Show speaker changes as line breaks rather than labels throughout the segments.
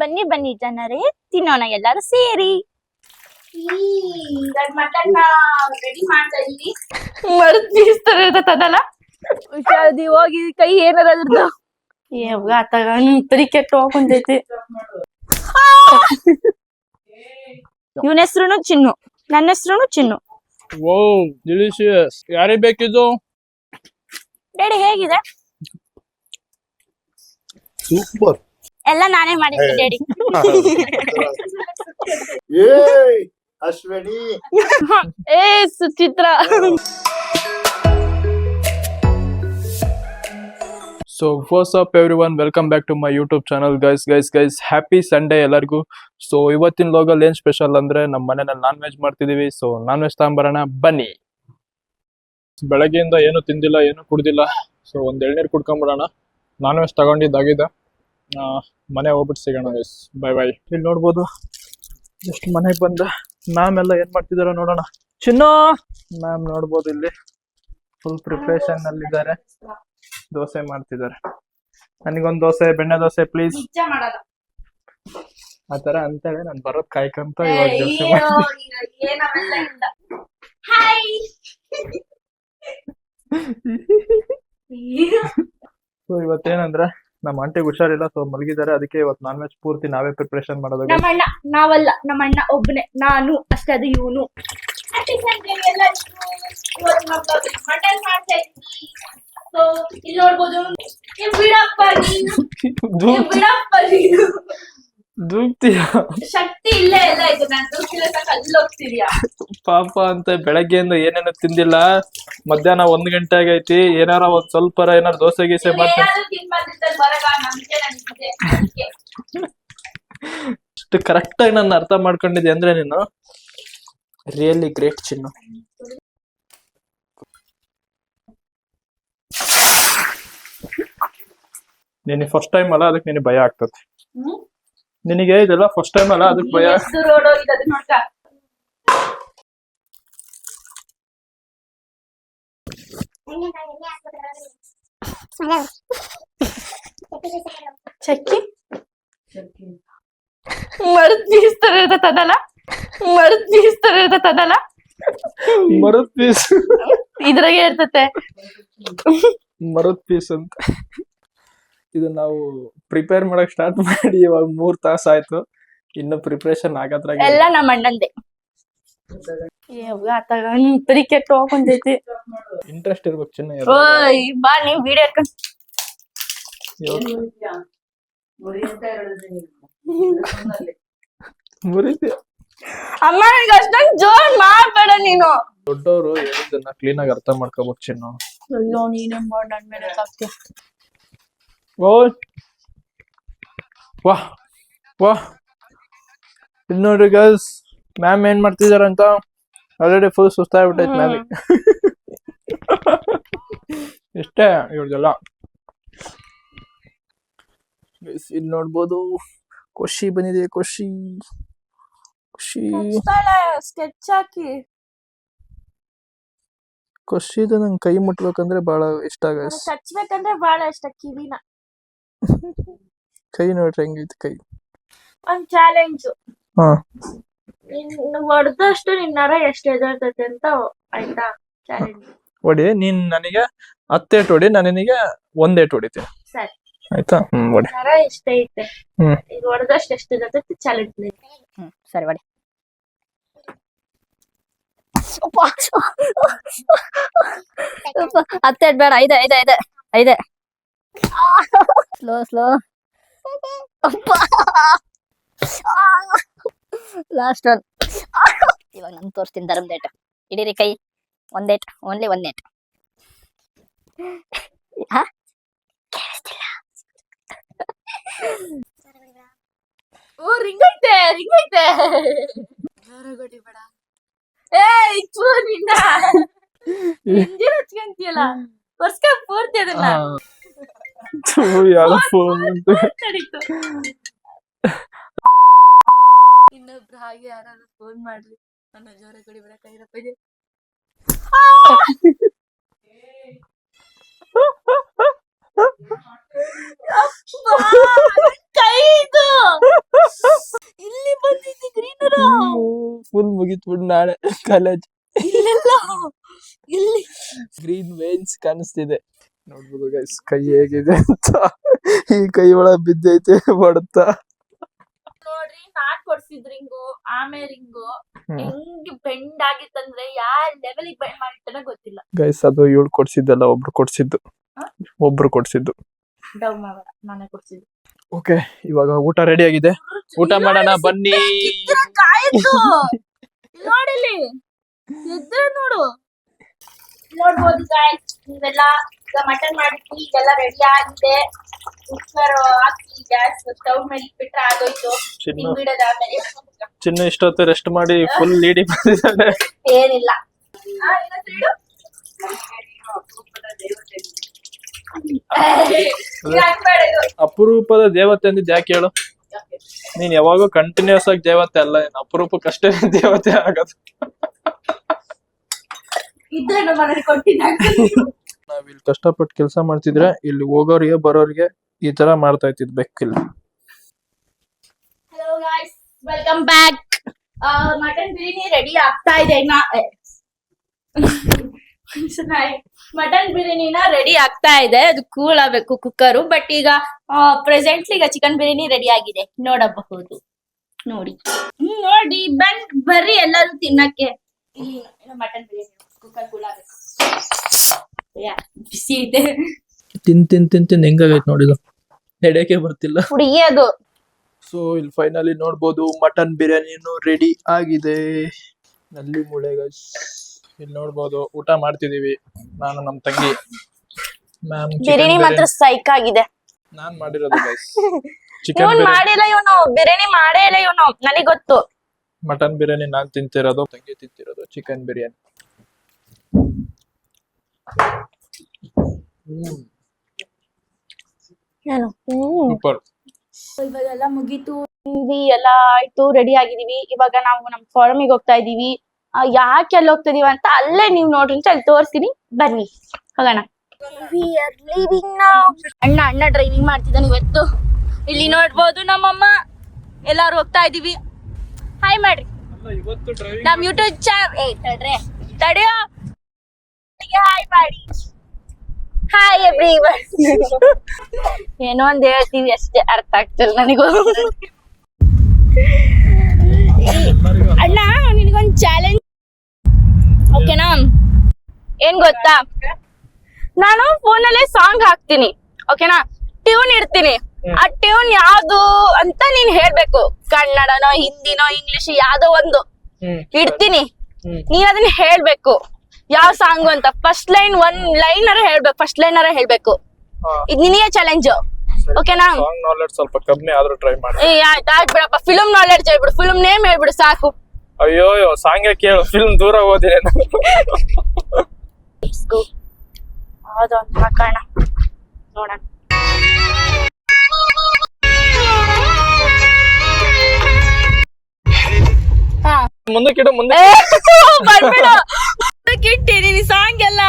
ಬನ್ನಿ ಬನ್ನಿ ಜನರೇ, ತಿನ್ನೋಣ ಎಲ್ಲರೂ ಸೇರಿ. ಮಟನ್ ರೆಡಿ ಮಾಡ್ತಾ ಇದೀನಿ. ಮರ್ದ್ ಬೀಸ್ತಾರೆ ಇರ್ತದಲ್ಲ, ಹುಷಾರದಿ ಹೋಗಿ ಕೈ ಏನಾರ ಅದ್ರದ್ದು ತರಿ ಕೆಟ್ಟ ಹೋಗ್ಬಂದೈತಿ. ಇವನ ಹೆಸರು ಚಿನ್ನು, ನನ್ನ ಹೆಸರು ಚಿನ್ನು.
ಓ ಡಿಲಿಷಿಯಸ್. ಯಾರಿಗೆ ಬೇಕಿದ್ದು?
ಡ್ಯಾಡಿ ಹೇಗಿದೆ?
ಸೂಪರ್.
ಎಲ್ಲ ನಾನೇ ಮಾಡಿದ್ದೆ ಡ್ಯಾಡಿ.
ಅಶ್ವಿನಿ.
ಏ Suchitra.
So what's up everyone, welcome back to my YouTube channel. Guys happy Sunday ಎಲ್ಲರಿಗೂ. ಸೊ ಇವತ್ತಿನ ಲೋಗಲ್ ಏನ್ ಸ್ಪೆಷಲ್ ಅಂದ್ರೆ ನಮ್ಮ ಮನೆಯಲ್ಲಿ ನಾನ್ ವೆಜ್ ಮಾಡ್ತಿದೀವಿ. ಸೊ ನಾನ್ ವೆಜ್ ತಗೊಂಬರೋಣ ಬನ್ನಿ. ಬೆಳಗ್ಗೆಯಿಂದ ಏನು ತಿಂದಿಲ್ಲ, ಏನು ಕುಡ್ದಿಲ್ಲ. ಸೊ ಒಂದ್ ಎಳ್ನೀರು ಕುಡ್ಕೊಂಬಿಡೋಣ. Non veg ತಗೊಂಡಿದ್ದಾಗಿದೆ. ಮನೆ ಹೋಗ್ಬಿಟ್ಟು ಸಿಗೋಣ ಗೈಸ್. ಬೈ. ಇಲ್ಲಿ ನೋಡ್ಬೋದು ಜಸ್ಟ್ ಮನೆಗೆ ಬಂದ ಮ್ಯಾಮ್ ಎಲ್ಲ ಏನ್ ಮಾಡ್ತಿದಾರೋ ನೋಡೋಣ. ಚಿನ್ನು ಮ್ಯಾಮ್ ನೋಡ್ಬೋದು ಇಲ್ಲಿ ಫುಲ್ ಪ್ರಿಪ್ರೇಷನ್ ಅಲ್ಲಿದ್ದಾರೆ. ದೋಸೆ ಮಾಡ್ತಿದ್ದಾರೆ. ನನಗೊಂದು ದೋಸೆ, ಬೆಣ್ಣೆ ದೋಸೆ ಪ್ಲೀಸ್. ಆತರ ಅಂತೇಳಿ ನಾನು ಬರೋದ್ ಕಾಯ್ಕಂತ ಇವಾಗ ದೋಸೆ ಸೊ ಇವತ್ತೇನಂದ್ರೆ ನಮ್ಮ ಆಂಟಿಗೆ ಹುಷಾರಿಲ್ಲ, ಸೊ ಮಲಗಿದ್ದಾರೆ. ಅದಕ್ಕೆ ಇವತ್ತು ನಾನ್ ವೆಜ್ ಪೂರ್ತಿ ನಾವೇ ಪ್ರಿಪರೇಷನ್ ಮಾಡೋದು.
ನಮ್ಮಣ್ಣ ನಾವಲ್ಲ, ನಮ್ಮಣ್ಣ ಒಬ್ಬನೇ, ನಾನು ಅಷ್ಟೇ, ಅದು ಇವನು. ಇಲ್ಲಿ ನೋಡ್ಬೋದು. ಶಕ್ತಿ ಇಲ್ಲೇ ಎಲ್ಲ ಇದೆ. ನಾನು ಅಲ್ಲಿ ಹೋಗ್ತಿದ್ಯಾ
ಪಾಪ ಅಂತ ಬೆಳಗ್ಗೆಯಿಂದ ಏನೇನೋ ತಿಂದಿಲ್ಲ. ಮಧ್ಯಾಹ್ನ 1 ಗಂಟೆ ಆಗೈತಿ. ಏನಾರ ಒಂದ್ ಸ್ವಲ್ಪ ಏನಾರ ದೋಸೆ ಗೀಸೆ ಮಾಡ್ತೀನಿ. ಅಷ್ಟು ಕರೆಕ್ಟ್ ಆಗಿ ನಾನು ಅರ್ಥ ಮಾಡ್ಕೊಂಡಿದ್ದೆ ಅಂದ್ರೆ ನೀನು ರಿಯಲಿ ಗ್ರೇಟ್ ಚಿನ್ನು. ನಿನಗೆ ಫಸ್ಟ್ ಟೈಮ್ ಅಲ್ಲ, ಅದಕ್ಕೆ ನಿನಗೆ ಭಯ ಆಗ್ತದೆ. ನಿನಗೆ ಇದೆಲ್ಲ ಫಸ್ಟ್ ಟೈಮ್ ಅಲ್ಲ, ಅದಕ್ಕೆ ಭಯ.
ಚಕ್ಕಿ ಮರದ್ ಬೀಸ್ತಾರೆ ಇರ್ತದಲ್ಲ, ಮರದ್ ಬೀಸ್ತಾರೆ ಇರ್ತದಲ್ಲ,
ಮರದ ಪೀಸ್
ಇದ್ರಾಗೆ ಇರ್ತತೆ
ಮರದ ಪೀಸ್ ಅಂತ. ಇದು ನಾವು ಪ್ರಿಪೇರ್ ಮಾಡಕ್ ಸ್ಟಾರ್ಟ್ ಮಾಡಿ ಇವಾಗ 3 ತಾಸು ಆಯ್ತು. ಇನ್ನು ಪ್ರಿಪರೇಷನ್ ಆಗದ್ರಾಗ
ಎಲ್ಲ ನಮ್ಮ ಅಣ್ಣಂದೆ. ತರಿ ಕೆಟ್ಟ ಹೋಗ್ಬಂದೈತಿ.
ಇಂಟ್ರೆಸ್ಟ್ ಇರ್ಬೇಕು ಚಿನ್ನ.
ಓಯ್ ಬಾ, ನೀವ್ ವಿಡಿಯೋ ಇಟ್ಕೊಂಡ್ ಅಮ್ಮ. ನನಗೆ ಅಷ್ಟೊಂದು ಜೋರ್ ಮಾಡ್ಬೇಡ ನೀನು.
ದೊಡ್ಡವರು ಹೇಳಿದ್ದನ್ನ ಕ್ಲೀನ್ ಆಗಿ ಅರ್ಥ ಮಾಡ್ಕೋಬೇಕು ಚಿನ್ನು.
ಅಯ್ಯೋ ನೀನೇ ಮಾಡ್, ನನ್ ಮೇಲೆ ಹಾಕ್ತೀಯ.
ಓಯ್ ವಾಹ್ ವಾಹ್. ಇದು ನೋಡ್ರಿ ಗರ್ಲ್ಸ್, ಮ್ಯಾಮ್ ಏನ್ ಮಾಡ್ತಿದಾರಂತ. ಆಲ್ರೆಡಿ ಫುಲ್ ಸುಸ್ತಾಗ್ಬಿಟ್ಟೈತೆ ಮ್ಯಾಮ್. ಇಷ್ಟೇ ಇವ್ರದೆಲ್ಲ. ಇಲ್ಲಿ ನೋಡ್ಬೋದು ಖುಷಿ ಬಂದಿದೆ. ಖುಷಿ
ಸ್ಕೆಚ್ ಹಾಕಿ.
ಖುಷಿದು ನಂಗೆ ಕೈ ಮುಟ್ಬೇಕಂದ್ರೆ ಬಹಳ ಇಷ್ಟ.
ಹಚ್ಬೇಕಂದ್ರೆ ಬಹಳ ಇಷ್ಟ ಕಿವಿನ.
ಕೈ ನೋಡ್ರಿ ಹೆಂಗೈತಿ ಕೈ.
ಒಂದ್ ಚಾಲೆಂಜ್.
ಹಾ,
ಹೊಡೆದಷ್ಟು ನಿನ್ ನರ ಎಷ್ಟು ಎದರ್ತೈತೆ ಅಂತ. ಆಯ್ತಾ? ಚಾಲೆಂಜ್
ಹೊಡಿ. ನೀನ್ ನನಗೆ 10 ಏಟು ಹೊಡಿ, ನಾನು ನಿನಗೆ 1 ಏಟು ಹೊಡಿತೀನಿ.
ಸರಿ
ಆಯ್ತಾ? ಹೊಡಿ.
ನರ ಎಷ್ಟೈತೆ ಈಗ ಹೊಡೆದಷ್ಟು ಎಷ್ಟು ಇರ್ತೈತೆ ಚಾಲೆಂಜ್. ಸರಿ ಹೊಡಿ. ಹತ್ತೆ ಬೇಡ, 5 ಸ್ಲೋ ಲಾಸ್ಟ್ ಒನ್. ಇವಾಗ ನನ್ ತೋರಿಸ್ತೀನಿ ಧರ್ಮದೇಟ. ಹಿಡೀರಿ ಕೈ. 1 ಏಟ್, ಓನ್ಲಿ 1 ಏಟ್. ಓ ರಿಂಗೈತೆ. ಬೇಡ. ನಿನ್ನ ಇಂಜಿನ್ ಹಚ್ಕೊಂತಿಯಲ್ಲ, ವರ್ಷ ಪೂರ್ತಿ ಅದನ್ನ. ಇನ್ನೊಬ್ರು ಹಾಗೆ ಯಾರು ಫೋನ್ ಮಾಡ್ರಿ, ನನ್ನ ಜೋರ ಕುಡಿಬೇಡ ಕೈರಪ್ಪ ಇದೆ. ಕೈ ಇದು
ಮುಗಿತ್ಬಿಟ್ಟು ನಾಳೆ ಕಾಲೇಜ್.
ಇಲ್ಲಿ
ಗ್ರೀನ್ ವೇನ್ಸ್ ಕಾಣಿಸ್ತಿದೆ ನೋಡ್ಬೋದು ಗೈಸ್. ಕೈ ಹೇಗಿದೆ ಅಂತ. ಈ ಕೈ ಒಳಗೆ ಬಿದ್ದೈತೆ ಹೊಡ್ತಾ.
ನೋಡ್ರಿ ನಾನ್ ಕೊಡ್ಸಿದ್ ರಿಂಗು ಆಮೇಲೆ ರಿಂಗು ಹೆಂಗ್ ಬೆಂಡ್ ಆಗಿತ್ತಂದ್ರೆ ಯಾವ ಲೆವೆಲಿಗೆ ಬೆಂಡ್ ಮಾಡಿಟ್ಟನ ಗೊತ್ತಿಲ್ಲ
ಗೈಸ್. ಅದು ಇವಳು ಕೊಡ್ಸಿದ್ದಲ್ಲ, ಒಬ್ರು ಕೊಡ್ಸಿದ್ದು.
ಡವ್ ಮಾಡಬೇಡ, ನಾನೇ ಕೊಡ್ಸಿದ್ದು.
ಓಕೆ, ಇವಾಗ ಊಟ ರೆಡಿ ಆಗಿದೆ, ಊಟ ಮಾಡೋಣ ಬನ್ನಿ.
ನೋಡಿಲ್ಲಿ ಎದ್ರೆ ನೋಡು. ನೋಡ್ಬೋದು ಗಾಯ್ಸ್, ನೀವೆಲ್ಲ ಮಟನ್ ಮಾಡಿದ್ವಿ, ಇದೆಲ್ಲ ರೆಡಿ ಆಗಿದೆ. ಕುಕ್ಕರ್ ಹಾಕಿ ಗ್ಯಾಸ್ ಸ್ಟವ್ ಮೇಲೆ ಇಟ್ಬಿಟ್ರೆ ಆಗೋಯ್ತು. ಬಿಡೋದಾದ್ಮೇಲೆ
ಚಿನ್ನ ಇಷ್ಟೊತ್ತು ರೆಸ್ಟ್ ಮಾಡಿ ಫುಲ್ ಲೀಡಿ ಬಂದಿದ್ದಾನೆ.
ಏನಿಲ್ಲ,
ಅಪರೂಪದ ದೇವತೆ ಅಂದಿದ್ ಯಾಕೆ ಹೇಳು? ನೀನ್ ಯಾವಾಗೂ ಕಂಟಿನ್ಯೂಸ್ ಆಗಿ ದೇವತೆ ಅಲ್ಲ, ಅಪರೂಪಕ್ಕಷ್ಟೇ ದೇವತೆ ಆಗೋದು. ನಾವಿಲ್ಲಿ ಕಷ್ಟಪಟ್ಟು ಕೆಲಸ ಮಾಡ್ತಿದ್ರೆ ಇಲ್ಲಿ ಹೋಗೋರಿಗೆ ಬರೋರಿಗೆ ಈ ತರ ಮಾಡ್ತಾ ಇತ್ತಿದ್ ಬೆಕ್ಕಿಲ್ಲ.
Hello guys, welcome back. Mutton biryani ready ಆಗ್ತಾ ಇದೆ. ಮಟನ್ ಬಿರಿಯಾನಿನ ರೆಡಿ ಆಗ್ತಾ ಇದೆ, ಅದು ಕೂಲ್ ಆಗ್ಬೇಕು ಕುಕ್ಕರು. ಬಟ್ ಈಗ ಪ್ರೆಸೆಂಟ್ಲಿ ಈಗ ಚಿಕನ್ ಬಿರಿಯಾನಿ ರೆಡಿ ಆಗಿದೆ, ನೋಡಬಹುದು. ನೋಡಿ ಬರ್ರಿ ಎಲ್ಲರೂ ತಿನ್ನಕ್ಕೆ. ಮಟನ್ ಬಿರಿಯಾನಿ ಕುಕ್ಕರ್ ಕೂಲ್ ಆಗ್ಬೇಕು. ಬಿಸಿ ಇದೆ.
ತಿನ್ ಹೆಂಗಾಗೈತೆ ನೋಡಿದು, ನಡೆಯಕ್ಕೆ ಬರ್ತಿಲ್ಲ.
ಹುಡುಗಿಯದು.
ಸೊ ಇಲ್ಲಿ ಫೈನಲಿ ನೋಡ್ಬೋದು ಮಟನ್ ಬಿರಿಯಾನಿನು ರೆಡಿ ಆಗಿದೆ. ನಲ್ಲಿ ಮೂಳೆ ಗೈಸ್, ಇಲ್ಲಿ ನೋಡ್ಬೋದು ಊಟ ಮಾಡ್ತಿದೀವಿ ನಾನು ನಮ್ ತಂಗಿ.
ಬಿರಿಯಾನಿ ಮಾತ್ರ ಸೈಕ್ ಆಗಿದೆ.
ನಾನ್ ಮಾಡಿರೋದು ಗೈಸ್.
ಇವನ್ ಮಾಡಿಲ್ಲ, ಇವನು ಬಿರಿಯಾನಿ ಮಾಡೇ ಇಲ್ಲ ಇವನು, ನನಗೆ ಗೊತ್ತು.
ಮಟನ್ ಬಿರಿಯಾನಿ ನಾನ್ ತಿಂತಿರೋದು, ತಂಗಿ ತಿಂತಿರೋದು ಚಿಕನ್ ಬಿರಿಯಾನಿ. ಸೂಪರ್.
ಇವಾಗೆಲ್ಲ ಮುಗೀತು, ಎಲ್ಲ ಆಯ್ತು, ರೆಡಿ ಆಗಿದೀವಿ. ಇವಾಗ ನಾವು ನಮ್ ಫಾರ್ಮಿಗೆ ಹೋಗ್ತಾ ಇದೀವಿ. ಯಾಕೆ ಅಲ್ಲಿ ಹೋಗ್ತಾ ಇದೀವಿ ಅಂತ ಅಲ್ಲೇ ನೀವ್ ನೋಡ್ರಿ ಅಂತ ಅಲ್ಲಿ ತೋರಿಸ್ತೀನಿ, ಬನ್ನಿ ಹೋಗೋಣ. ಅಣ್ಣ ಡ್ರೈವಿಂಗ್ ಮಾಡ್ತಿದ್ದಾನೆ ಇವತ್ತು. ಇಲ್ಲಿ ನೋಡ್ಬೋದು ನಮ್ಮಮ್ಮ, ಎಲ್ಲಾರು ಹೋಗ್ತಾ ಇದೀವಿ. ಹಾಯ್ ಮಾಡ್ರಿ ನಮ್ ಯೂಟ್ಯೂಬ್ ಚಾನಲ್. ತಡೆಯೋ, ಹಾಯ್ ಮಾಡಿ. Hi everyone. ಏನೋ ಒಂದ್ ಹೇಳ್ತೀವಿ ಅಷ್ಟೇ, ಅರ್ಥ ಆಗ್ತಿಲ್ಲ ನನಗೂ. ಅಣ್ಣ ನಿನಗೊಂದ್ ಚಾಲೆಂಜ್, ಓಕೆನಾ? ಏನ್ ಗೊತ್ತಾ, ನಾನು ಫೋನಲ್ಲೇ ಸಾಂಗ್ ಹಾಕ್ತೀನಿ, ಓಕೆನಾ? ಟ್ಯೂನ್ ಇಡ್ತೀನಿ. ಆ ಟ್ಯೂನ್ ಯಾವ್ದು ಅಂತ ನೀನ್ ಹೇಳ್ಬೇಕು. ಕನ್ನಡನೋ ಹಿಂದಿನೋ ಇಂಗ್ಲಿಷ್ ಯಾವ್ದೋ ಒಂದು ಇಡ್ತೀನಿ, ನೀನ್ ಅದನ್ನ ಹೇಳ್ಬೇಕು ಯಾವ ಸಾಂಗ್ ಅಂತ. ಫಸ್ಟ್ ಲೈನ್ ಒಂದ್ ಲೈನ್ ಹೇಳ್ಬೇಕು, ಫಸ್ಟ್ ಲೈನ್ ಹೇಳ್ಬೇಕು. ಇದು ನಿನಗೆ ಚಾಲೆಂಜ್, ಓಕೆನಾ?
ಸಾಂಗ್ ನಾಲೆಡ್ಜ್ ಸ್ವಲ್ಪ ಕಮ್ಮಿ ಆದ್ರೂ ಟ್ರೈ ಮಾಡಿ.
ಆಯ್ತು ಬಿಡಪ್ಪ, ಫಿಲ್ಮ್ ನಾಲೆಡ್ಜ್ ಹೇಳ್ಬಿಡು, ಫಿಲ್ಮ್ ನೇಮ್ ಹೇಳ್ಬಿಡು ಸಾಕು.
ಅಯ್ಯೋ ಸಾಂಗ್ ಕೇಳು, ಫಿಲ್ಮ್ ದೂರ ಹೋದಿರ.
ಅದೊಂದು ಹಾಕೋಣ, ನೋಡೋಣ.
ಮುಂದಕ್ಕಿಡು, ಮುಂದೆ
ಕಿಟ್ಟಿನಿ ಸಾಂಗ್ ಎಲ್ಲ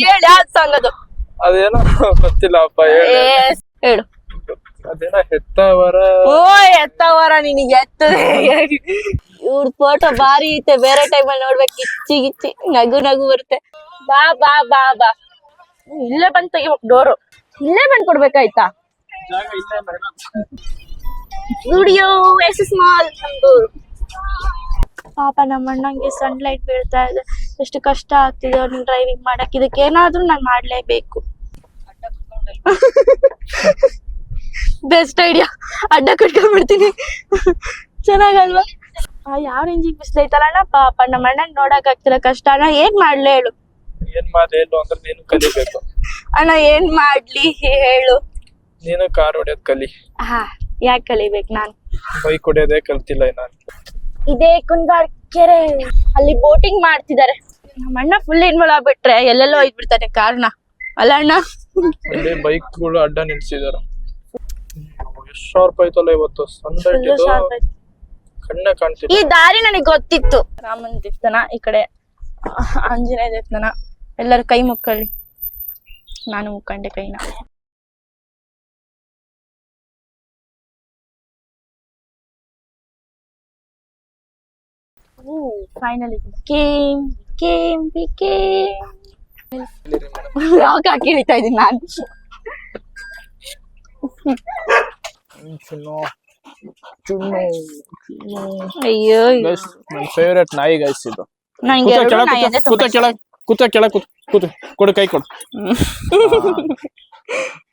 ಹೇಳಿ. ಯಾವ್ದು ಸಾಂಗ್ ಅದು?
ಅದೇನೋ ಗೊತ್ತಿಲ್ಲಪ್ಪ,
ಹೇಳು.
ಅದೇನೋ ಹೆತ್ತವರ.
ಓ ಎತ್ತವರ, ನಿನಗೆ ಎತ್ತದೆ. ಇವ್ರ ಫೋಟೋ ಬಾರಿ ಐತೆ, ಬೇರೆ ಟೈಮಲ್ಲಿ ನೋಡ್ಬೇಕು, ಗಿಚ್ಚಿ ನಗು ಬರುತ್ತೆ. ಬಾ ಬಾ ಬಾ ಬಾ, ಇಲ್ಲೇ ಬಂದ್ ತೆಗಿಬೇಕು ಡೋರು, ಇಲ್ಲೇ ಬಂದ್ ಕೊಡ್ಬೇಕಾಯ್ತಾ? Studio S small. ಪಾಪ ನಮ್ಮ ಅಣ್ಣಂಗೆ ಸನ್ಲೈಟ್ ಬೀಳ್ತಾ ಇದೆ, ಎಷ್ಟು ಕಷ್ಟ ಆಗ್ತಿದೆ ಅವ್ನಿಗೆ ಡ್ರೈವಿಂಗ್ ಮಾಡಕ್. ಇದಕ್ಕೆ ಏನಾದ್ರೂ ನಾನ್ ಮಾಡ್ಲೇಬೇಕು. ಬೆಸ್ಟ್ ಐಡಿಯಾ, ಅಡ್ಡ ಕಟ್ಕೊಂಡ್ಬಿಡ್ತೀನಿ. ಚೆನ್ನಾಗಲ್ವಾ? ಯಾವ ರೇಂಜಿಗೆ ಬಿಸ್ಲೈತಲ್ಲ ಅಣ್ಣ. ಪಾಪ ನಮ್ಮ ಅಣ್ಣನ್ ನೋಡಕ್ ಆಗ್ತಿಲ್ಲ, ಕಷ್ಟ. ಅಣ್ಣ ಏನ್ ಮಾಡ್ಲಿ ಹೇಳು? ಅಣ್ಣ ಏನ್ ಮಾಡ್ಲಿ ಹೇಳು?
ನೀನು ಕಾರ್ ಹೊಡೆಯೋದ್ ಕಲಿ.
ಯಾಕೆ ಕಲಿಬೇಕು? ನಾನು
ಬೈಕ್ ಹೊಡೆಯೋದೇ ಕಲ್ತಿಲ್ಲ ನಾನು.
ಇದೇ ಕುಂದಾರ್ ಕೆರೆ, ಅಲ್ಲಿ ಬೋಟಿಂಗ್ ಮಾಡ್ತಿದ್ದಾರೆ. ನಮ್ಮ ಅಣ್ಣ ಫುಲ್ ಇನ್ವಾಲ್ವ್ ಆಗ್ಬಿಟ್ರೆ ಎಲ್ಲೆಲ್ಲೋ ಹೋಗ್ಬಿಡ್ತಾನೆ ಕಾರ್ನ, ಅಲ್ಲ ಅಣ್ಣ?
ಬೈಕ್ಗಳು ಅಡ್ಡ ನಿಲ್ಸಿದಾರ. ಎಷ್ಟು ಶಾರ್ಪ್ ಆಯ್ತಲ್ಲ ಇವತ್ತು ಸನ್ಲೈಟ್, ಕಣ್ಣೇ ಕಾಣ್ತಿಲ್ಲ.
ಈ ದಾರಿ ನನಗೆ ಗೊತ್ತಿತ್ತು. ರಾಮನ್ ದೇವಸ್ಥಾನ ಈ ಕಡೆ, ಆಂಜನೇಯ ದೇವಸ್ಥಾನ. ಎಲ್ಲರೂ ಕೈ ಮುಕ್ಕಳ್ಳಿ. ನಾನು ಮುಕ್ಕಂಡೆ ಕೈನ. ಫೈನಲಿ ಯಾಕೆ ಹಾಕಿ ಇಳಿತಾ ಇದೀನಿ ನಾನು. ಅಯ್ಯೋ
ನನ್ನ ಫೇವರೇಟ್ ನಾಯಿ ಗೈಸ್ ಇದು.
ನಂಗೆ ಎರಡು ನಾಯಿ ಅಂದ್ರೆ ತುಂಬಾ ಇಷ್ಟ.
ಕೂತು ಕೊಡು ಕೈ ಕೊಡು.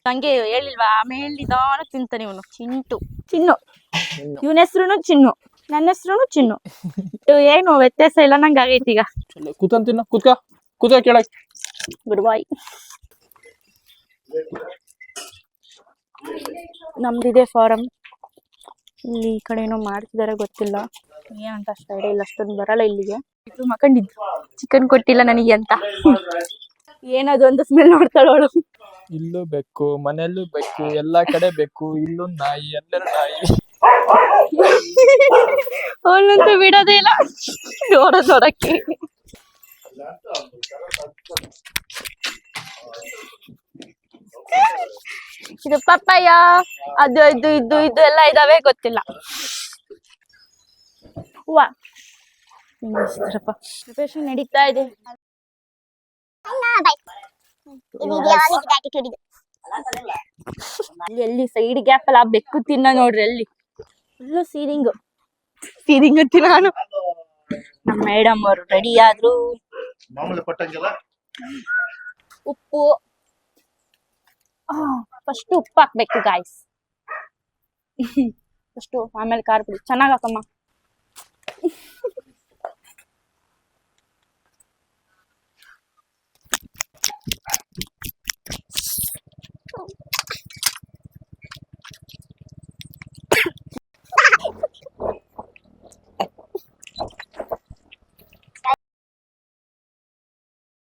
ನಂಗೆ ಹೇಳಿಲ್ವಾ ಆಮೇಲೆ ನಿಧಾನ ತಿಂತಾನೆ ಇವನು. ಚಿನ್ನು ಇವನ ಹೆಸರುನು ಚಿನ್ನು, ನನ್ನ ಹೆಸರುನು ಚಿನ್ನು. ಏನು ವ್ಯತ್ಯಾಸ ಇಲ್ಲ ನಂಗೆ ಆಗೈತಿ ಈಗ.
ಕೂತಂತಿನ ಕೂತ ಕೆಳಗೆ.
ಗುಡ್ ಬಾಯ್. ನಮ್ದಿದೆ ಫಾರಂ. ಇಲ್ಲಿ ಈ ಕಡೆ ಏನೋ ಮಾಡ್ತಿದಾರೆ ಗೊತ್ತಿಲ್ಲ ಏನಂತ ಅಷ್ಟು ಐಡಿಯಾ ಇಲ್ಲ, ಅಷ್ಟೊಂದು ಬರಲ್ಲ ಇಲ್ಲಿಗೆ. ಇದು ಮಕ್ಕಂಡಿದ್ದು ಚಿಕನ್ ಕೊಟ್ಟಿಲ್ಲ ನನಗೆ ಅಂತ. ಏನದು ಅಂತ ಸ್ಮೆಲ್ ನೋಡ್ತಾಳವಳು.
ಇಲ್ಲೂ ಬೇಕು, ಮನೆಯಲ್ಲೂ ಬೇಕು, ಎಲ್ಲಾ ಕಡೆ ಬೇಕು. ಇಲ್ಲೊಂದ್ ನಾಯಿ, ಎಲ್ಲರೂ ನಾಯಿ.
ಅವಳಂತೂ ಬಿಡೋದೇ ಇಲ್ಲ ನೋಡಕ್ಕೆ. ಇದು ಪಪ್ಪಾಯ, ಅದು ಇದು ಎಲ್ಲ ಇದಾವೆ ಗೊತ್ತಿಲ್ಲ. ಹೂವ ಪ್ರಿಪರೇಷನ್ ನಡೀತಾ ಇದೆ. ಎಲ್ಲಿ ಸೈಡ್ ಗ್ಯಾಪ್ ಅಲ್ಲ ಬೆಕ್ಕು ತಿನ್ನ ನೋಡ್ರಿ. ಅಲ್ಲಿ ಫುಲ್ಲು ಸೀರಿಂಗ್ ಅಂತೀನಿ ನಾನು. ನಮ್ಮ ಮೇಡಮ್ ಅವರು ರೆಡಿ ಆದ್ರು. ಉಪ್ಪು ಫಸ್ಟ್ ಉಪ್ಪು ಹಾಕ್ಬೇಕು ಗಾಯ್ಸ್. ಫಸ್ಟು ಆಮೇಲೆ ಖಾರ ಪುಡಿ ಚೆನ್ನಾಗ್ ಹಾಕಮ್ಮ.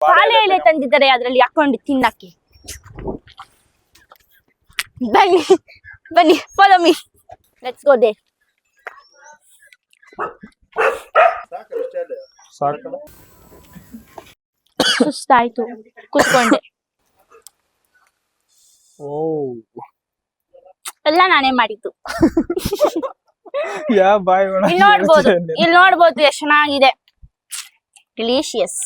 ಬಾಳೆ ಎಲೆ ತಂದಿದ್ದಾರೆ, ಅದ್ರಲ್ಲಿ ಹಾಕೊಂಡು ತಿನ್ನಕ್ಕೆ. ಬನ್ನಿ ಫಾಲೋ ಮೀ, ಲೆಟ್ಸ್ ಗೋ ದೇ. ಸುಸ್ತಾಯ್ತು, ಕೂತ್ಕೊಂಡೆ. ಎಲ್ಲ ನಾನೇ ಮಾಡಿದ್ದು. ಇಲ್ಲಿ ನೋಡ್ಬೋದು ಎಷ್ಟು ಚೆನ್ನಾಗಿದೆ. ಡಿಲಿಷಿಯಸ್.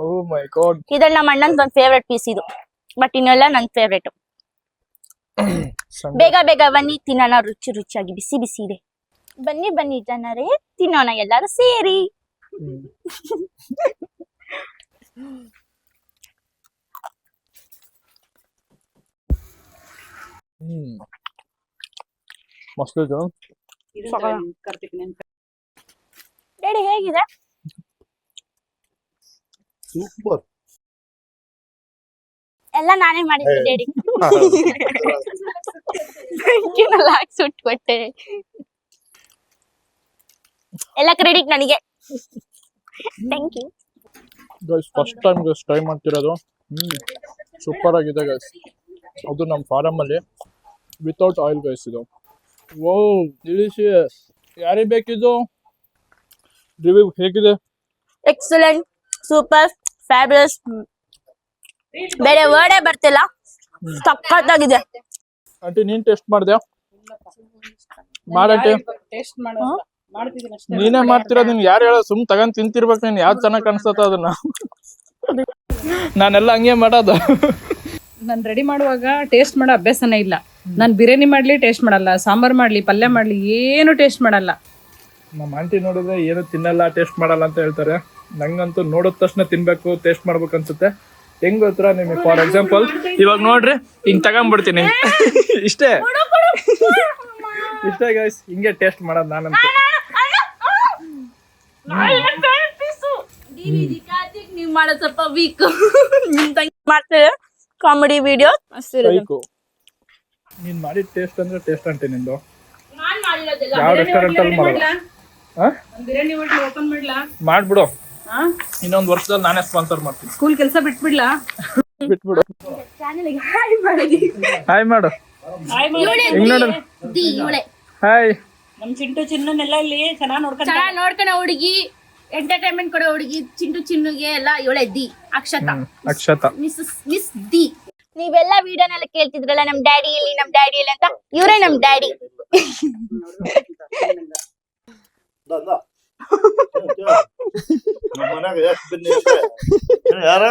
Oh my god.
ಇದ್ರಲ್ಲಿ ನಮ್ಮ ಅಣ್ಣಂದು ಒಂದು ಫೇವ್ರೆಟ್ ಪೀಸ್ ಇದು, ಬಟ್ ಇನ್ನೆಲ್ಲ ನನ್ನ ಫೇವ್ರೇಟ್. ಬೇಗ ಬನ್ನಿ ತಿನ್ನೋಣ, ರುಚಿಯಾಗಿ ಬಿಸಿ ಇದೆ. ಬನ್ನಿ ಜನರೇ, ತಿನ್ನೋಣ ಎಲ್ಲರೂ ಸೇರಿ.
ಮಸ್ತ್ ಇದು.
ಡ್ಯಾಡಿ ಹೇಗಿದೆ?
ಸೂಪರ್.
ಎಲ್ಲ ನಾನೇ ಮಾಡಿದ್ದೆ ಡ್ಯಾಡಿ. ಸುಟ್ಕೊಟ್ಟೆ. ಎಲ್ಲ ಕ್ರೆಡಿಟ್ ನನಗೆ. Thank you
guys. First time guys try ಮಾಡ್ತಿರೋದು. ಸೂಪರ್ ಆಗಿದೆ ಗೈಸ್. ಅದು ನಮ್ಮ ಫಾರಮ್ ಅಲ್ಲಿ ವಿತೌಟ್ ಆಯಿಲ್ ಗೈಸ್ ಇದು. Oh delicious. ಯಾರಿಗೆ ಬೇಕಿದ್ದು ರಿವ್ಯೂ ಹೇಗಿದೆ?
Excellent, super, fabulous. ಬೇರೆ ವರ್ಡೇ ಬರ್ತಿಲ್ಲ, ಸಖತ್ತಾಗಿದೆ.
ಆಂಟಿ ನೀನ್ ಟೆಸ್ಟ್ ಮಾಡ್ದೆ? ಮಾಡಂಟಿ. ನೀನೇ ಮಾಡ್ತಿರೋದು. ನಿನ್ ಯಾರು ಹೇಳೋ? ಸುಮ್ ತಗೊಂಡ್ ತಿಂತಿರ್ಬೇಕು ನೀನ್. ಯಾವ್ದು ಚೆನ್ನಾಗ್ ಕಾಣಿಸ್ತದ ಅದನ್ನ. ನಾನೆಲ್ಲ ಹಂಗೆ ಮಾಡೋದು.
ನಾನು ರೆಡಿ ಮಾಡುವಾಗ ಟೇಸ್ಟ್ ಮಾಡೋ ಅಭ್ಯಾಸನೇ ಇಲ್ಲ. ನಾನು ಬಿರಿಯಾನಿ ಮಾಡ್ಲಿ ಟೇಸ್ಟ್ ಮಾಡಲ್ಲ, ಸಾಂಬಾರ್ ಮಾಡ್ಲಿ, ಪಲ್ಯ ಮಾಡ್ಲಿ, ಏನು ಟೇಸ್ಟ್ ಮಾಡಲ್ಲ.
ನಮ್ಮ ಆಂಟಿ ನೋಡಿದ್ರೆ ಏನು ತಿನ್ನಲ್ಲ, ಟೇಸ್ಟ್ ಮಾಡಲ್ಲ ಅಂತ ಹೇಳ್ತಾರೆ. ನಂಗಂತೂ ನೋಡಿದ ತಕ್ಷಣ ತಿನ್ಬೇಕು, ಟೇಸ್ಟ್ ಮಾಡ್ಬೇಕು ಅನ್ಸುತ್ತೆ. ಹೆಂಗ್ ಗೊತ್ತಾ ನಿಮಗೆ? ಫಾರ್ ಎಕ್ಸಾಂಪಲ್ ಇವಾಗ ನೋಡ್ರಿ, ಹಿಂಗ್ ತಗೊಂಡ್ಬಿಡ್ತೀನಿ. ಇಷ್ಟೇ ಗೈಸ್, ಹಿಂಗೆ ಟೇಸ್ಟ್ ಮಾಡೋದು ನಾನಂತೂ.
ನೀವ್ ಮಾಡೋದ್ ಸ್ವಲ್ಪ ವೀಕ್. ಮಾಡ್ತೇವೆ ಕಾಮಿಡಿ ವಿಡಿಯೋ.
ನೀನ್ ಮಾಡಿದ ಟೇಸ್ಟ್ ಅಂದ್ರೆ ಟೇಸ್ಟ್ ಅಂತೆ ನಿಂದು.
ನಾನ್ ಮಾಡಿರೋದೆಲ್ಲ
ಯಾವ ರೆಸ್ಟೋರೆಂಟ್ ಅಲ್ಲಿ ಮಾಡಲ್ಲ.
ಬಿರಿಯಾನಿ ಹೋಟ್ಲ್ ಓಪನ್ ಮಾಡ್ಲಾ?
ಮಾಡ್ಬಿಡು. ಇನ್ನೊಂದು ವರ್ಷದಲ್ಲಿ ನಾನೇ ಸ್ಪಾನ್ಸರ್ ಮಾಡ್ತೀನಿ.
ಸ್ಕೂಲ್ ಕೆಲಸ ಬಿಟ್ಬಿಡ್ಲಾ?
ಬಿಟ್ಬಿಡು.
ಚಾನೆಲ್ಗೆ ಹಾಯ್ ಮಾಡಿ.
ಹಾಯ್ ಮಾಡು. ಹಿಂಗ್ ನೋಡು. ಹಾಯ್.
ನಮ್ ಚಿಂಟು ಚಿನ್ನನೆಲ್ಲ ಇಲ್ಲಿ ಚೆನ್ನಾಗಿ
ನೋಡ್ಕೊಂಡ ಹುಡುಗಿ, ಎಂಟರ್ಟೈನ್ಮೆಂಟ್ ಕೊಡೋ ಹುಡುಗಿ. ಚಿನ್ನುಗೆ ಎಲ್ಲ ಇವಳೆ ದಿ
ಅಕ್ಷತಾ.
Miss the. ನೀವೆಲ್ಲ ವಿಡಿಯೋನೆಲ್ಲ ಕೇಳ್ತಿದ್ರಲ್ಲ ನಮ್ ಡ್ಯಾಡಿ ಇಲ್ಲಿ ಅಂತ, ಇವರೇ ನಮ್ ಡ್ಯಾಡಿ.
ಮನ್ಯಾಗ ಎಷ್ಟು ಬಿನ್ನಿ ಯಾರ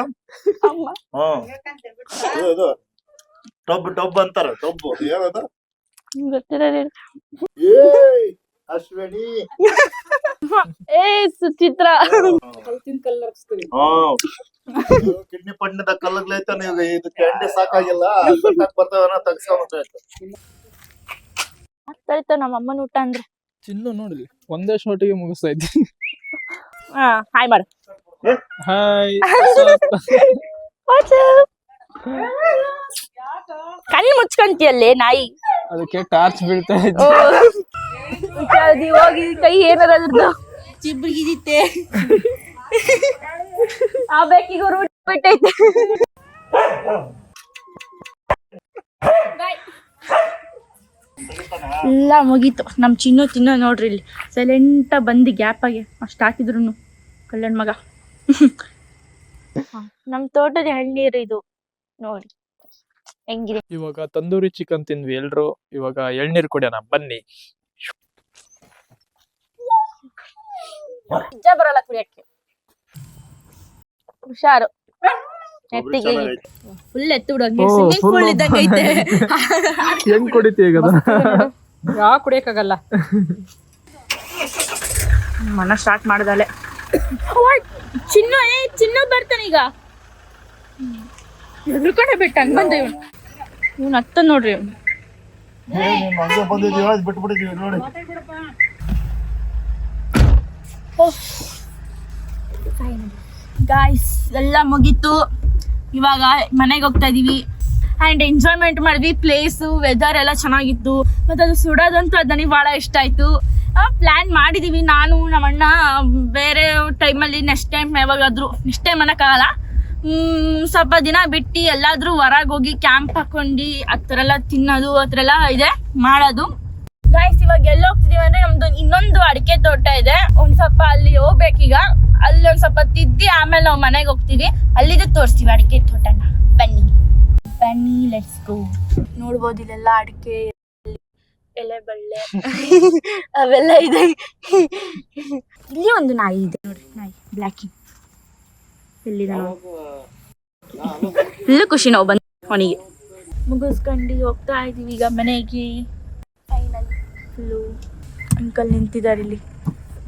ಇದು ಟಬ್ ಅಂತಾರ ಟಬ್ ಏನದ ಅಶ್ವಿನಿ
ಏ ಸುಚಿತ್ರ
ಕಿಡ್ನಿ ಪಡ್ನದ ಕಲ್ಲಗ್ಲೈತ ನೀವು ಇದು ಕ್ಯಾಂಡಿ ಸಾಕಾಗಿಲ್ಲ ಬರ್ತಾವನ ತಗ್ಸ್ಕೊಂಡ್ಬಿಟ್ಟಾಯ್ತು
ಆಗ್ತಾಯ್ತ ನಮ್ಮ ಅಮ್ಮನ ಊಟ ಅಂದ್ರೆ
ಚಿನ್ನು ನೋಡ್ಲಿ ಒಂದೇ ಶಾಟಿಗೆ ಮುಗಿಸ್ತಾ ಇದ್ದಿ.
ಹಾಯ್ ಮಾಡು.
ಹಾಯ್
ಕಣ್ಣು ಮುಚ್ಕೊಂತಿಯಲ್ಲೇ ನಾಯಿ.
ಅದಕ್ಕೆ ಟಾರ್ಚ್ ಬೀಳ್ತಾ ಇದ್ದೆ.
ಹೋಗಿ ಕೈ ಏನಾರ ಚಿಬ್ರಿಗಿದಿತ್ತೆ ಆ ಬೇಕಿಗೂ ರೂಟ್ ಬಿಟ್ಟೈತೆ. ಎಲ್ಲ ಮುಗೀತು. ನಮ್ ಚಿನ್ನು ತಿನ್ನೋ ನೋಡ್ರಿ ಇಲ್ಲಿ ಸೈಲೆಂಟ ಬಂದು ಗ್ಯಾಪ್ ಆಗಿ ಅಷ್ಟು ಹಾಕಿದ್ರು ಕಲ್ಯಾಣ್ ಮಗ. ನಮ್ ತೋಟದ ಹಣ್ಣೀರು ಇದು ನೋಡಿ ಹೆಂಗಿದೆ.
ಇವಾಗ ತಂದೂರಿ ಚಿಕನ್ ತಿಂದ್ವಿ ಎಲ್ರು. ಇವಾಗ ಎಳ್ನೀರ್ ಕುಡಿಯೋಣ ಬನ್ನಿ.
ನಿಜ ಬರಲ್ಲ ಕುಡಿಯಕ್ಕೆ. ಹುಷಾರು ಎತ್ತಿಗೆ ಫುಲ್ ಎತ್ತು ಬಿಡೋಂಗೆ ಸ್ವಿಮ್ಮಿಂಗ್ ಪೂಲ್ ಇದ್ದಂಗೆ ಐತೆ.
ಹೆಂಗ್ ಕುಡಿತಿ ಈಗ
ಯಾ ಕುಡಿಯಕ್ಕಾಗಲ್ಲ.
ಮನ ಸ್ಟಾರ್ಟ್ ಮಾಡ್ದಲೆ. ಚಿನ್ನು ಚಿನ್ನು ಬರ್ತಾನೆ ಈಗ. ಎದ್ರುಕೊಂಡೆ ಬಿಟ್ಟ ಹಂಗ್ ಬಂದ ಇವ್ನು ಅತ್ತ ನೋಡ್ರಿ.
ಬಿಟ್ಬಿಟ್ಟಿದೀವಿ ನೋಡಿ.
ಗಾಯ್ಸ್ ಎಲ್ಲ ಮುಗೀತು. ಇವಾಗ ಮನೆಗೆ ಹೋಗ್ತಾ ಇದೀವಿ ಆ್ಯಂಡ್ ಎಂಜಾಯ್ಮೆಂಟ್ ಮಾಡಿದ್ವಿ. ಪ್ಲೇಸು ವೆದರ್ ಎಲ್ಲ ಚೆನ್ನಾಗಿತ್ತು ಮತ್ತು ಅದು ಸುಡೋದಂತೂ ಅದು ನನಗೆ ಭಾಳ ಇಷ್ಟ ಆಯಿತು. ಪ್ಲ್ಯಾನ್ ಮಾಡಿದ್ದೀವಿ ನಾನು ನಮ್ಮ ಅಣ್ಣ ಬೇರೆ ಟೈಮಲ್ಲಿ ನೆಕ್ಸ್ಟ್ ಟೈಮ್ ಯಾವಾಗಾದರೂ ನೆಕ್ಸ್ಟ್ ಟೈಮ್ ಅನ್ನೋಕ್ಕಾಗಲ್ಲ ಸ್ವಲ್ಪ ದಿನ ಬಿಟ್ಟು ಎಲ್ಲಾದರೂ ಹೊರಗೆ ಹೋಗಿ ಕ್ಯಾಂಪ್ ಹಾಕೊಂಡು ಆ ಥರ ಎಲ್ಲ ತಿನ್ನೋದು ಆ ಥರ ಎಲ್ಲ ಇದೆ ಮಾಡೋದು. ಗಾಯ್ಸ್ ಇವಾಗ ಎಲ್ಲ ಹೋಗ್ತಿದೀವಿ ಅಂದರೆ ನಮ್ದು ಇನ್ನೊಂದು ಅಡಿಕೆ ತೋಟ ಇದೆ. ಒಂದು ಸ್ವಲ್ಪ ಅಲ್ಲಿ ಹೋಗ್ಬೇಕೀಗ. ಅಲ್ಲಿ ಒಂದು ಸ್ವಲ್ಪ ತಿದ್ದಿ ಆಮೇಲೆ ನಾವು ಮನೆಗೆ ಹೋಗ್ತೀವಿ. ಅಲ್ಲಿದ್ದು ತೋರಿಸ್ತೀವಿ ಅಡಿಕೆ ತೋಟನ. ಬನ್ನಿ ಬನ್ನಿ ಲೆಟ್ಸ್ ಗೋ. ನೋಡ್ಬೋದು ಇಲ್ಲೆಲ್ಲ ಅಡಿಕೆ ಎಲೆ ಬಳ್ಳೆ ಅವೆಲ್ಲ ಇದೆ. ಇಲ್ಲಿ ಒಂದು ನಾಯಿ ಇದೆ ನೋಡಿ, ನಾಯಿ ಬ್ಲ್ಯಾಕಿ. ಎಲ್ಲಿದೆ ಫುಲ್ಲು ಖುಷಿ ನಾವು ಬಂದು ಅವನಿಗೆ ಮುಗಿಸ್ಕೊಂಡು ಹೋಗ್ತಾ ಇದೀವಿ ಈಗ ಮನೆಗೆ. ಫೈನಲಿ ಫುಲ್ಲು ಅಂಕಲ್ ನಿಂತಿದ್ದಾರೆ ಇಲ್ಲಿ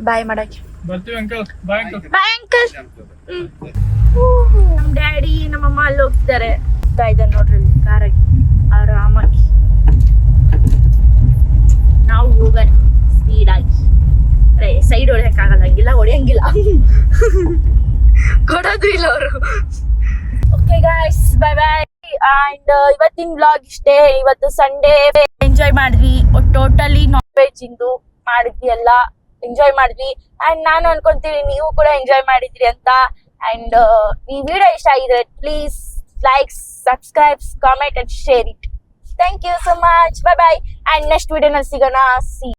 ಬಾಯ್ ಮಾಡಕ್ಕೆ.
ಬರ್ತೀವಿ uncle. Bye uncle.
Bye uncle. ನಮ್ಮ ಡ್ಯಾಡಿ ನಮ್ಮಮ್ಮ ಅಲ್ಲಿ ಹೋಗ್ತಿದ್ದಾರೆ. ಇದ್ದಾನೆ ನೋಡ್ರಿ ಅಲ್ಲಿ ಕಾರಾಗಿ ಆರಾಮಾಗಿ. ನಾವು ಹೋಗೋಣ ಸ್ಪೀಡಾಗಿ. ಅರೆ ಸೈಡ್ ಹೊಡೆಯೋಕ್ಕಾಗಲ್ಲ, ಹಂಗಿಲ್ಲ ಹೊಡೆಯಂಗಿಲ್ಲ. ಕೊಡೋದು ಇಲ್ಲ ಅವರು. Okay guys bye bye. And ಇವತ್ತಿನ ವ್ಲಾಗ್ ಇಷ್ಟೇ. ಇವತ್ತು ಸಂಡೇ ಎಂಜಾಯ್ ಮಾಡಿದ್ವಿ. ಟೋಟಲಿ ನಾನ್ ವೆಜ್ ಇಂದು ಮಾಡಿದ್ವಿ, ಎಲ್ಲ ಎಂಜಾಯ್ ಮಾಡಿದ್ವಿ. ಅಂಡ್ ನಾನು ಅನ್ಕೊಂತೀನಿ ನೀವು ಕೂಡ ಎಂಜಾಯ್ ಮಾಡಿದ್ರಿ ಅಂತ. ಅಂಡ್ ಈ ವಿಡಿಯೋ ಇಷ್ಟ ಆಗಿದ್ರೆ please like, subscribe, comment and share it. Thank you so much. Bye bye. And next ವಿಡಿಯೋನಲ್ಲಿ ಸಿಗೋಣ. ಸಿ